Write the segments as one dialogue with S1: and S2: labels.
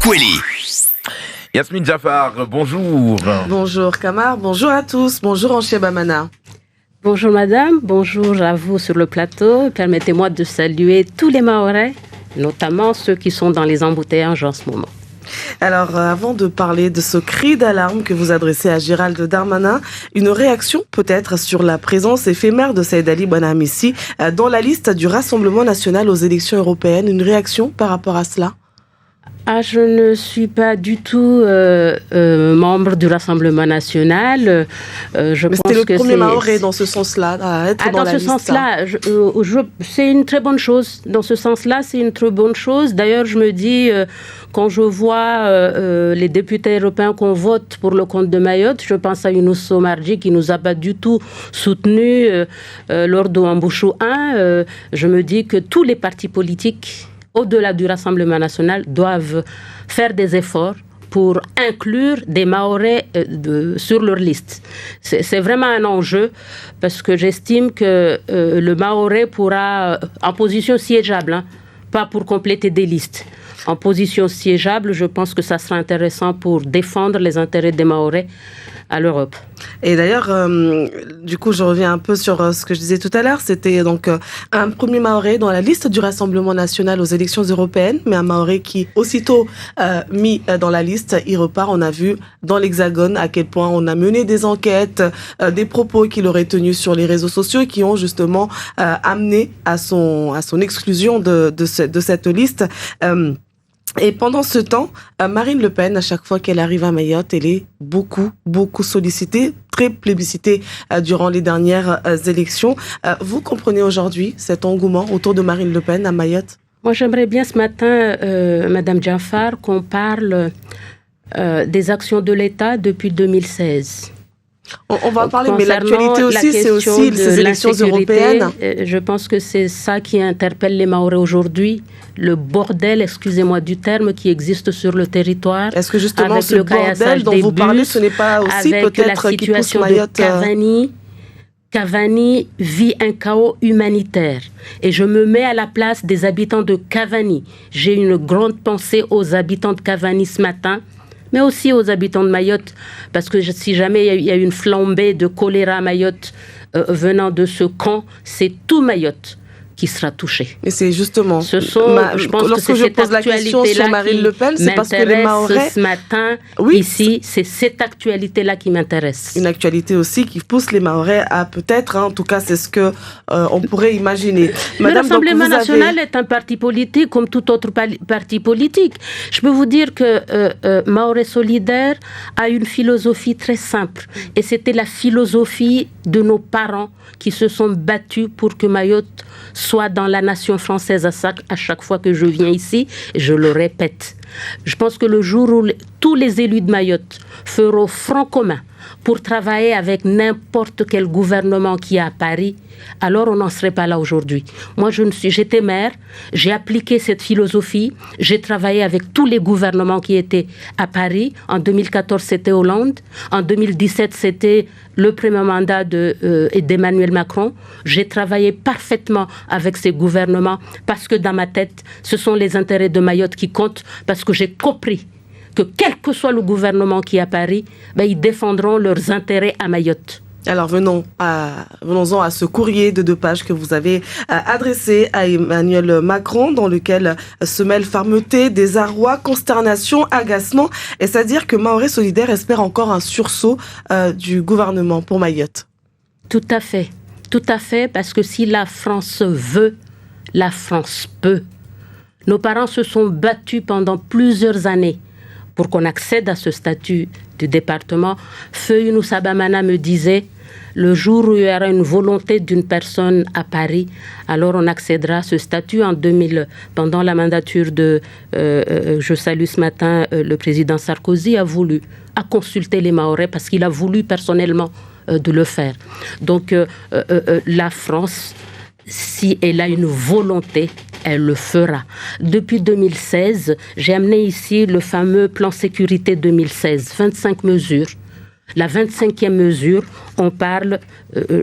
S1: Kweli.
S2: Yasmine Jaffar, bonjour.
S3: Bonjour Kamar, bonjour à tous, bonjour Anchia Bamana.
S4: Bonjour madame, bonjour à vous sur le plateau. Permettez-moi de saluer tous les Mahorais, notamment ceux qui sont dans les embouteillages en ce moment.
S3: Alors, avant de parler de ce cri d'alarme que vous adressez à Gérald Darmanin, une réaction peut-être sur la présence éphémère de Saïd Ali Bonahamissi dans la liste du Rassemblement national aux élections européennes. Une réaction par rapport à cela ?
S4: Je ne suis pas du tout membre du Rassemblement national.
S3: Mais c'était le premier Mahorais dans ce sens-là, à être dans la liste.
S4: Dans ce sens-là, c'est une très bonne chose. Dans ce sens-là, c'est une très bonne chose. D'ailleurs, je me dis, quand je vois les députés européens qu'on vote pour le compte de Mayotte, je pense à Younous Somarji qui nous a pas du tout soutenus lors de Wambouchou 1. Je me dis que tous les partis politiques au-delà du Rassemblement national, doivent faire des efforts pour inclure des Mahorais sur leur liste. C'est vraiment un enjeu parce que j'estime que le Mahorais pourra, en position siégeable, pas pour compléter des listes, en position siégeable, je pense que ça sera intéressant pour défendre les intérêts des Mahorais à l'Europe.
S3: Et d'ailleurs, du coup, je reviens un peu sur ce que je disais tout à l'heure. C'était donc un premier Mahorais dans la liste du Rassemblement national aux élections européennes, mais un Mahorais qui, aussitôt mis dans la liste, il repart. On a vu dans l'Hexagone à quel point on a mené des enquêtes, des propos qu'il aurait tenus sur les réseaux sociaux qui ont justement amené à son exclusion de cette liste. Et pendant ce temps, Marine Le Pen, à chaque fois qu'elle arrive à Mayotte, elle est beaucoup sollicitée, très plébiscitée durant les dernières élections. Vous comprenez aujourd'hui cet engouement autour de Marine Le Pen à Mayotte ?
S4: Moi, j'aimerais bien ce matin, Madame Jaffar, qu'on parle des actions de l'État depuis 2016.
S3: On va en parler, mais l'actualité aussi, c'est aussi ces élections européennes.
S4: Je pense que c'est ça qui interpelle les Mahorais aujourd'hui. Le bordel, excusez-moi du terme, qui existe sur le territoire.
S3: Est-ce que justement ce bordel dont vous parlez, ce n'est pas aussi peut-être qui pousse Mayotte
S4: Cavani vit un chaos humanitaire. Et je me mets à la place des habitants de Cavani. J'ai une grande pensée aux habitants de Cavani ce matin, mais aussi aux habitants de Mayotte, parce que si jamais il y a une flambée de choléra à Mayotte venant de ce camp, c'est tout Mayotte qui sera touché.
S3: Et c'est justement,
S4: je pense
S3: lorsque
S4: que
S3: je pose la question sur Marine Le Pen, c'est parce que les Mahorais...
S4: ce matin,
S3: oui,
S4: ici, c'est cette actualité-là qui m'intéresse.
S3: Une actualité aussi qui pousse les Mahorais à peut-être, en tout cas c'est ce que on pourrait imaginer.
S4: Le Rassemblement national est un parti politique comme tout autre parti politique. Je peux vous dire que Mahorais Solidaire a une philosophie très simple. Et c'était la philosophie de nos parents qui se sont battus pour que Mayotte soit dans la nation française à chaque fois que je viens ici, et je le répète. Je pense que le jour où tous les élus de Mayotte feront front commun pour travailler avec n'importe quel gouvernement qui est à Paris, alors on n'en serait pas là aujourd'hui. Moi, j'étais maire, j'ai appliqué cette philosophie, j'ai travaillé avec tous les gouvernements qui étaient à Paris. En 2014, c'était Hollande. En 2017, c'était le premier mandat d'Emmanuel Macron. J'ai travaillé parfaitement avec ces gouvernements parce que dans ma tête, ce sont les intérêts de Mayotte qui comptent, parce que j'ai compris que quel que soit le gouvernement qui est à Paris, ils défendront leurs intérêts à Mayotte.
S3: Alors venons-en à ce courrier de 2 pages que vous avez adressé à Emmanuel Macron, dans lequel se mêlent fermeté, désarroi, consternation, agacement. Et c'est-à-dire que Mahorais Solidaire espère encore un sursaut du gouvernement pour Mayotte.
S4: Tout à fait, parce que si la France veut, la France peut. Nos parents se sont battus pendant plusieurs années pour qu'on accède à ce statut du département. Feu Younous Abamana me disait, le jour où il y aura une volonté d'une personne à Paris, alors on accédera à ce statut. En 2000, pendant la mandature je salue ce matin, le président Sarkozy a consulté les Mahorais parce qu'il a voulu personnellement de le faire. Donc la France, si elle a une volonté, elle le fera. Depuis 2016, j'ai amené ici le fameux plan sécurité 2016, 25 mesures La 25e mesure, on parle,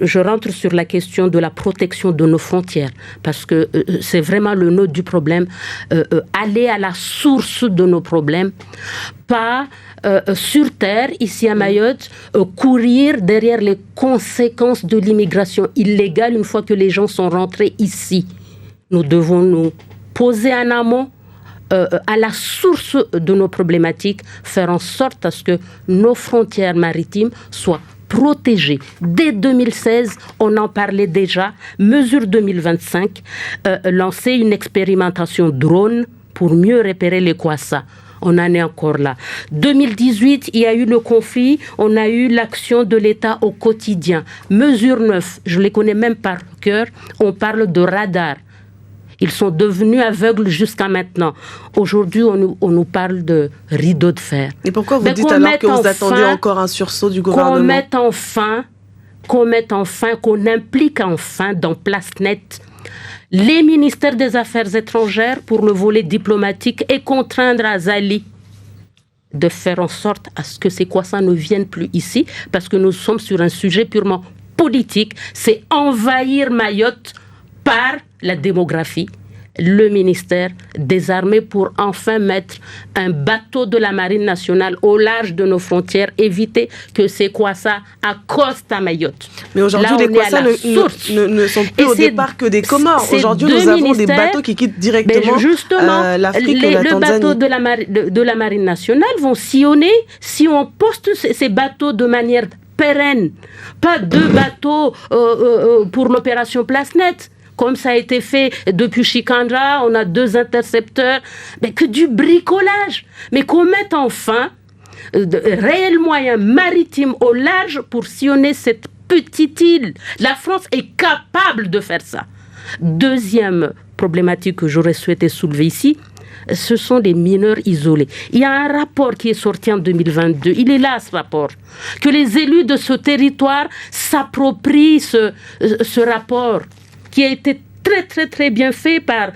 S4: je rentre sur la question de la protection de nos frontières, parce que c'est vraiment le nœud du problème, aller à la source de nos problèmes, pas sur terre, ici à Mayotte, courir derrière les conséquences de l'immigration illégale une fois que les gens sont rentrés ici. Nous devons nous poser en amont, à la source de nos problématiques, faire en sorte à ce que nos frontières maritimes soient protégées. Dès 2016, on en parlait déjà, mesure 2025, lancer une expérimentation drone pour mieux repérer les kwassa. On en est encore là. 2018, il y a eu le conflit, on a eu l'action de l'État au quotidien. Mesure 9, je les connais même par cœur, on parle de radar. Ils sont devenus aveugles jusqu'à maintenant. Aujourd'hui, on nous parle de rideau de fer.
S3: Et pourquoi vous dites alors que vous attendez encore un sursaut du gouvernement ?
S4: Qu'on implique enfin dans PlaceNet les ministères des Affaires étrangères pour le volet diplomatique et contraindre Azali de faire en sorte à ce que ces Kwassa ne viennent plus ici, parce que nous sommes sur un sujet purement politique. C'est envahir Mayotte par la démographie, le ministère des Armées pour enfin mettre un bateau de la Marine nationale au large de nos frontières, éviter que ces Kwassa accostent à Mayotte.
S3: Mais aujourd'hui, les Kwassa ne sont plus au départ que des Comores. Aujourd'hui, nous avons des bateaux qui quittent directement l'Afrique et la Tanzanie.
S4: Les bateaux de la Marine nationale vont sillonner, si on poste ces bateaux de manière pérenne, pas 2 bateaux pour l'opération PlaceNet, comme ça a été fait depuis Chikandra, on a 2 intercepteurs, mais que du bricolage. Mais qu'on mette enfin de réels moyens maritimes au large pour sillonner cette petite île. La France est capable de faire ça. Deuxième problématique que j'aurais souhaité soulever ici, ce sont les mineurs isolés. Il y a un rapport qui est sorti en 2022, il est là ce rapport, que les élus de ce territoire s'approprient ce rapport, qui a été très bien fait par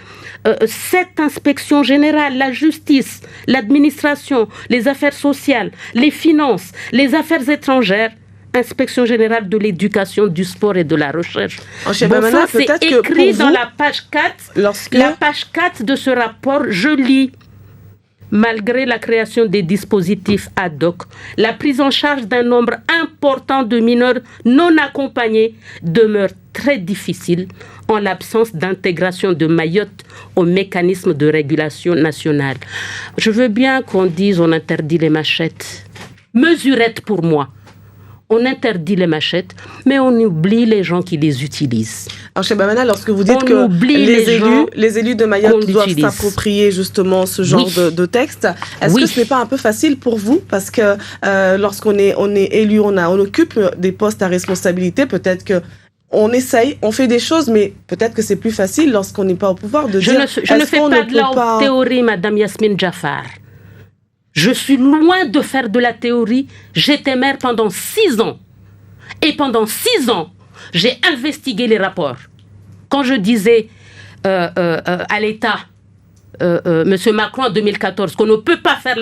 S4: 7 inspections générales, la justice, l'administration, les affaires sociales, les finances, les affaires étrangères, inspection générale de l'éducation, du sport et de la recherche.
S3: Ça, c'est
S4: écrit dans la page 4. La page 4 de ce rapport, je lis. Malgré la création des dispositifs ad hoc, la prise en charge d'un nombre important de mineurs non accompagnés demeure très difficile en l'absence d'intégration de Mayotte au mécanisme de régulation nationale. Je veux bien qu'on dise on interdit les machettes. Mesurette pour moi. On interdit les machettes, mais on oublie les gens qui les utilisent.
S3: Alors, chez Bamana, lorsque vous dites que les élus de Mayotte doivent s'approprier justement ce genre de texte, est-ce que ce n'est pas un peu facile pour vous ? Parce que lorsqu'on est élu, on occupe des postes à responsabilité, peut-être que on essaye, on fait des choses, mais peut-être que c'est plus facile lorsqu'on n'est pas au pouvoir de dire...
S4: Je ne fais pas de la haute théorie, Madame Yasmine Jaffar. Je suis loin de faire de la théorie. J'étais maire pendant 6 ans. Et pendant 6 ans, j'ai investigué les rapports. Quand je disais à l'État, M. Macron en 2014, qu'on ne peut pas faire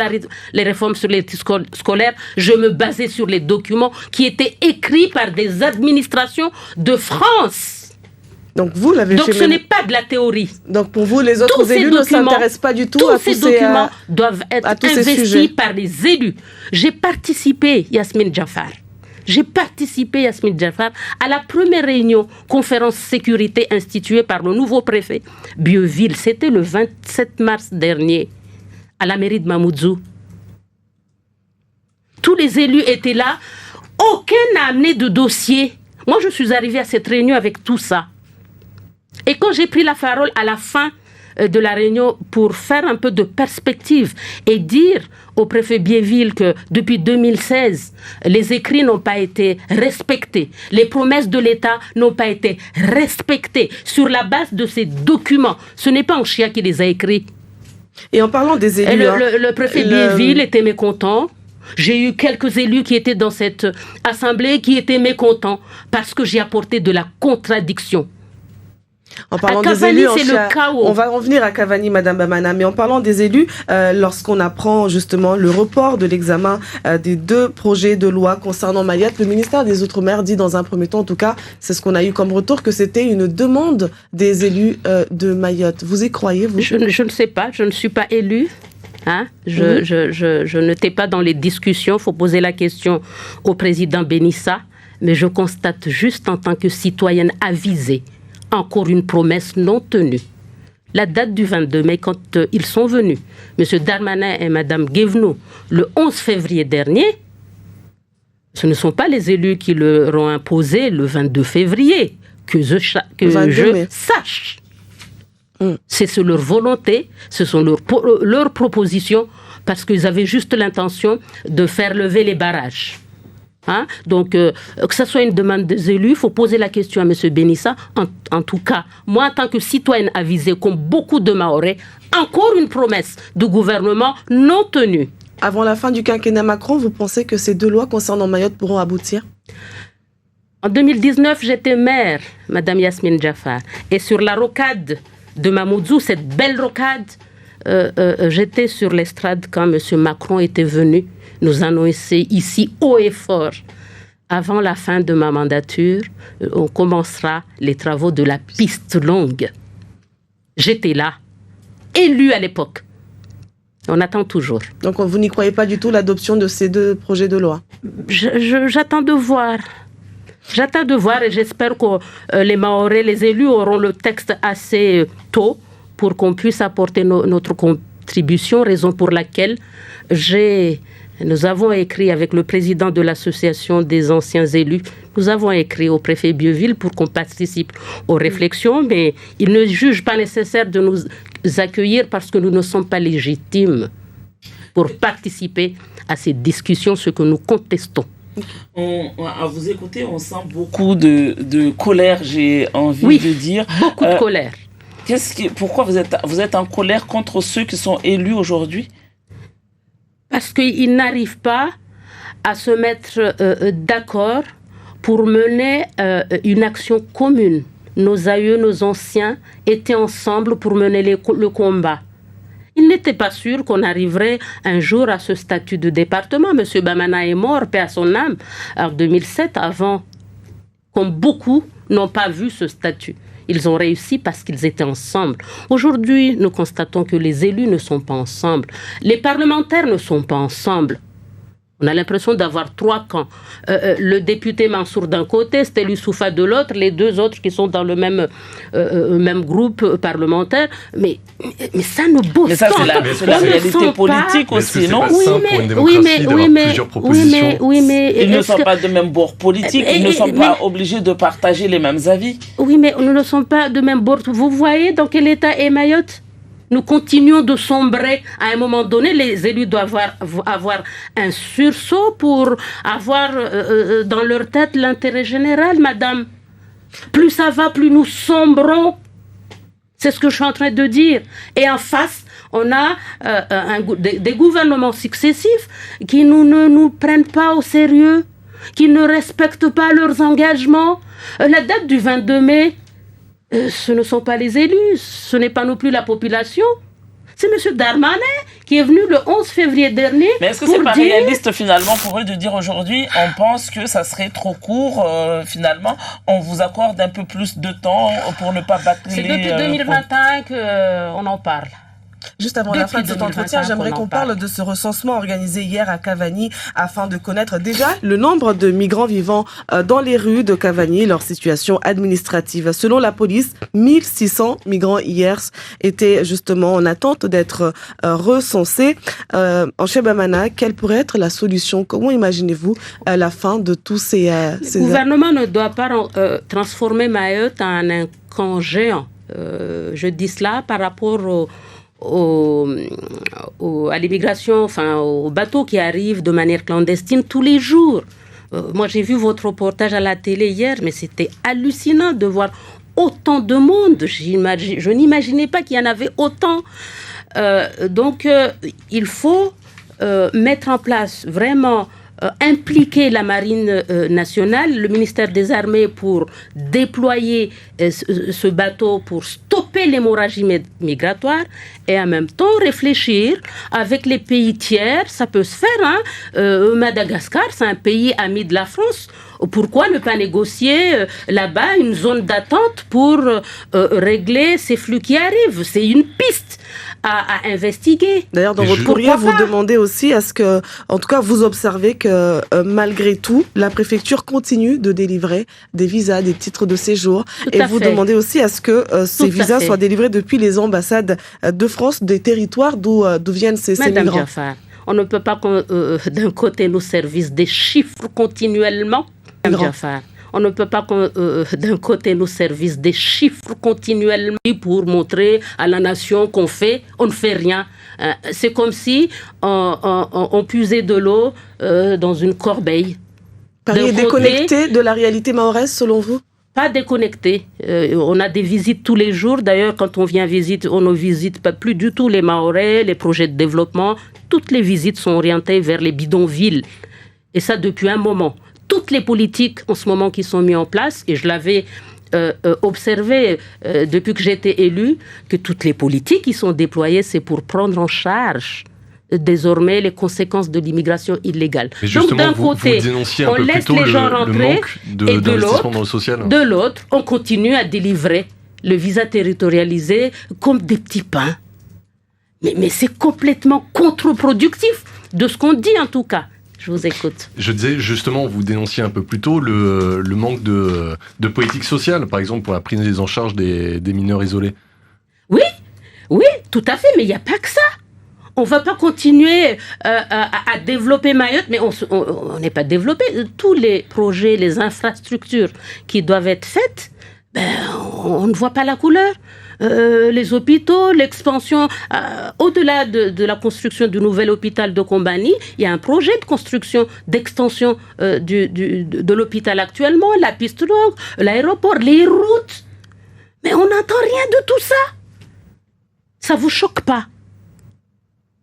S4: les réformes sur les scolaires, je me basais sur les documents qui étaient écrits par des administrations de France.
S3: Donc vous l'avez fait.
S4: Donc ce n'est pas de la théorie.
S3: Donc pour vous, les autres élus ne s'intéressent pas du tout à tous
S4: ces documents doivent être investis par les élus. J'ai participé, Yasmine Jaffar, à la première réunion conférence sécurité instituée par le nouveau préfet Bieville. C'était le 27 mars dernier, à la mairie de Mamoudzou. Tous les élus étaient là. Aucun n'a amené de dossier. Moi, je suis arrivée à cette réunion avec tout ça. Et quand j'ai pris la parole à la fin de la réunion pour faire un peu de perspective et dire au préfet Bieville que depuis 2016, les écrits n'ont pas été respectés, les promesses de l'État n'ont pas été respectées sur la base de ces documents. Ce n'est pas Anchia qui les a écrits.
S3: Et en parlant des élus...
S4: Le préfet Bieville était mécontent. J'ai eu quelques élus qui étaient dans cette assemblée qui étaient mécontents parce que j'ai apporté de la contradiction.
S3: En parlant des élus, on va en venir à Cavani, Madame Bamana, mais en parlant des élus, lorsqu'on apprend justement le report de l'examen des 2 projets de loi concernant Mayotte, le ministère des Outre-mer dit dans un premier temps, en tout cas, c'est ce qu'on a eu comme retour, que c'était une demande des élus de Mayotte. Vous y croyez, vous ?
S4: Je ne sais pas, je ne suis pas élue. Je n'étais pas dans les discussions, il faut poser la question au président Benissa, mais je constate juste en tant que citoyenne avisée, encore une promesse non tenue. La date du 22 mai, quand ils sont venus, M. Darmanin et Mme Guévenoux, le 11 février dernier, ce ne sont pas les élus qui leur ont imposé le 22 février, que je sache. C'est leur volonté, ce sont leurs propositions, parce qu'ils avaient juste l'intention de faire lever les barrages. Donc, que ce soit une demande des élus, il faut poser la question à M. Benissa. En tout cas, moi, en tant que citoyenne avisée, comme beaucoup de Mahorais, encore une promesse du gouvernement non tenue.
S3: Avant la fin du quinquennat Macron, vous pensez que ces 2 lois concernant Mayotte pourront aboutir ?
S4: En 2019, j'étais maire, Madame Yasmine Jaffar, et sur la rocade de Mamoudzou, cette belle rocade, j'étais sur l'estrade quand M. Macron était venu nous annoncer ici haut et fort. Avant la fin de ma mandature, on commencera les travaux de la piste longue. J'étais là, élue à l'époque. On attend toujours.
S3: Donc vous n'y croyez pas du tout l'adoption de ces 2 projets de loi ?
S4: J'attends de voir. J'attends de voir et j'espère que les Mahorais, les élus auront le texte assez tôt pour qu'on puisse apporter notre contribution, raison pour laquelle nous avons écrit avec le président de l'association des anciens élus, nous avons écrit au préfet Bieville pour qu'on participe aux réflexions, mais il ne juge pas nécessaire de nous accueillir parce que nous ne sommes pas légitimes pour participer à ces discussions, ce que nous contestons.
S1: À vous écouter, on sent beaucoup de colère, j'ai envie de dire.
S4: Beaucoup de colère.
S1: Pourquoi vous êtes en colère contre ceux qui sont élus aujourd'hui ?
S4: Parce qu'ils n'arrivent pas à se mettre d'accord pour mener une action commune. Nos aïeux, nos anciens étaient ensemble pour mener le combat. Ils n'étaient pas sûrs qu'on arriverait un jour à ce statut de département. M. Bamana est mort, paix à son âme, en 2007, avant, comme beaucoup n'ont pas vu ce statut. Ils ont réussi parce qu'ils étaient ensemble. Aujourd'hui, nous constatons que les élus ne sont pas ensemble. Les parlementaires ne sont pas ensemble. On a l'impression d'avoir 3 camps. Le député Mansour d'un côté, Stélu Soufa de l'autre, les 2 autres qui sont dans le même groupe parlementaire. Mais ça ne bosse pas.
S1: Mais ça, c'est la réalité politique aussi, non ?
S4: Oui, mais
S1: ils ne sont pas de même bord politique, ils ne sont pas obligés de partager les mêmes avis.
S4: Oui, mais nous ne sommes pas de même bord. Vous voyez dans quel état est Mayotte ? Nous continuons de sombrer. À un moment donné, les élus doivent avoir un sursaut pour avoir dans leur tête l'intérêt général, madame. Plus ça va, plus nous sombrons. C'est ce que je suis en train de dire. Et en face, on a des gouvernements successifs qui ne nous prennent pas au sérieux, qui ne respectent pas leurs engagements. La date du 22 mai, ce ne sont pas les élus, ce n'est pas non plus la population. C'est M. Darmanin qui est venu le 11 février dernier.
S1: Mais est-ce que c'est pas réaliste finalement pour eux de dire aujourd'hui, on pense que ça serait trop court, finalement, on vous accorde un peu plus de temps pour ne pas bâcler...
S4: C'est depuis 2021 qu'on en parle.
S3: Juste avant la fin de cet entretien, j'aimerais qu'on parle de ce recensement organisé hier à Cavani afin de connaître déjà le nombre de migrants vivant dans les rues de Cavani, leur situation administrative. Selon la police, 1600 migrants hier étaient justement en attente d'être recensés. En Bamana, quelle pourrait être la solution ? Comment imaginez-vous la fin de tous ces...
S4: Le gouvernement ne doit pas transformer Mayotte en un camp géant. Je dis cela par rapport à l'immigration, enfin aux bateaux qui arrivent de manière clandestine tous les jours. Moi, j'ai vu votre reportage à la télé hier, mais c'était hallucinant de voir autant de monde. Je n'imaginais pas qu'il y en avait autant. Donc, il faut mettre en place vraiment impliquer la marine nationale, le ministère des Armées pour déployer ce bateau pour stopper l'hémorragie migratoire et en même temps réfléchir avec les pays tiers, ça peut se faire. Madagascar, c'est un pays ami de la France. Pourquoi ne pas négocier là-bas une zone d'attente pour régler ces flux qui arrivent? C'est une piste à investiguer.
S3: D'ailleurs, dans votre courrier, vous demandez aussi à ce que, en tout cas, vous observez que malgré tout, la préfecture continue de délivrer des visas, des titres de séjour. Et vous demandez aussi à ce que ces visas soient délivrés depuis les ambassades de France, des territoires d'où viennent ces migrants.
S4: Jaffar, on ne peut pas d'un côté nous servir des chiffres continuellement. Jaffar, on ne peut pas d'un côté nous servir des chiffres continuellement pour montrer à la nation on ne fait rien. C'est comme si on puisait de l'eau dans une corbeille.
S3: Paris est déconnecté de la réalité mahoraise selon vous?
S4: Pas déconnecté. On a des visites tous les jours. D'ailleurs, quand on vient visiter, on ne visite pas plus du tout les Mahorais, les projets de développement. Toutes les visites sont orientées vers les bidonvilles. Et ça depuis un moment. Toutes les politiques en ce moment qui sont mises en place, et je l'avais observé depuis que j'étais élue, que toutes les politiques qui sont déployées, c'est pour prendre en charge désormais les conséquences de l'immigration illégale.
S5: Donc d'un côté, on laisse les gens rentrer et de l'autre,
S4: on continue à délivrer le visa territorialisé comme des petits pains. Mais c'est complètement contre-productif de ce qu'on dit en tout cas. Je vous écoute.
S5: Je disais justement, vous dénonciez un peu plus tôt le manque de politique sociale, par exemple pour la prise en charge des mineurs isolés.
S4: Oui, tout à fait, mais il n'y a pas que ça. On ne va pas continuer à développer Mayotte, mais on n'est pas développé. Tous les projets, les infrastructures qui doivent être faites, on ne voit pas la couleur. Les hôpitaux, l'expansion, au-delà de la construction du nouvel hôpital de Kombani, il y a un projet de construction, d'extension de l'hôpital actuellement, la piste longue, l'aéroport, les routes. Mais on n'entend rien de tout ça. Ça vous choque pas?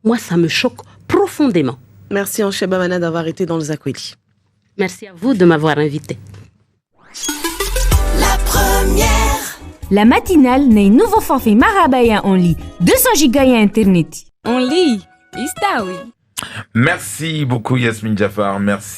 S4: Moi, ça me choque profondément.
S3: Merci Ancheba Mana d'avoir été dans le Zakweli.
S4: Merci à vous de m'avoir invité.
S6: La première.
S7: La matinale n'est nouveau forfait Marabaya en lit. 200 giga internet.
S8: En lit, Istaoui.
S2: Merci beaucoup Yasmine Jaffar, merci.